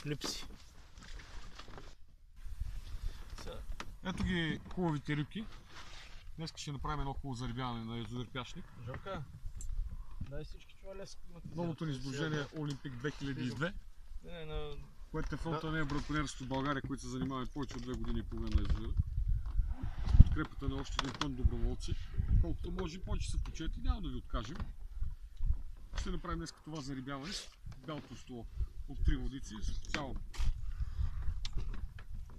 липси. Ето ги хубавите рибки. Днес ще направим едно хубаво зарибяване на язовир Пяшник. Жорка, дай всички чували с климатизират. Новото ни сдружение Олимпик 2002, Не, което е фронта на браконьерството в България, които се занимават повече от 2 години и половина на язовира. С подкрепата на още един пън доброволци. Колкото може повече са почети, няма да ви откажем. Ще направим днес това зарибяване с бялото столо от 3 водици. Специално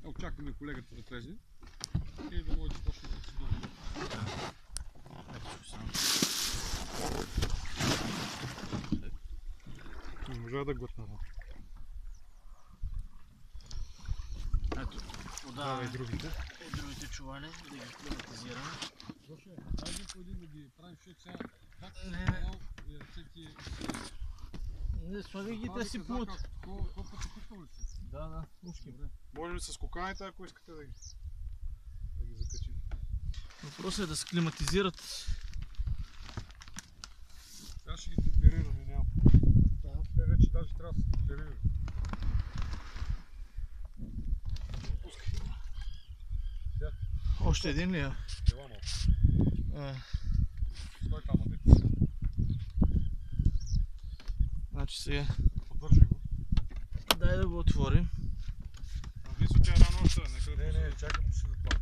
очакваме колегата да влезе и да може да почне процедурата. Не можа да глътна. ето, подаваме и другите. и другите чували, да ги климатизираме. Гоше, хайде по един да ги правим, защото сега как Не, слагай ги да си плуват. Колко пъти пускал ли си? Да, ушки. Може ли с коканите, ако искате да ги закачим? Въпросът е да се климатизират. Сега ще ги темперираме, няма. Те вече даже трябва да се темперират. Пускай. Още един ли е? Ела малко. Стой там, дете. Значи сега. Поддържай го. Дай да го отворим. Висо тя рано още, нека да... Не, чакай, ще да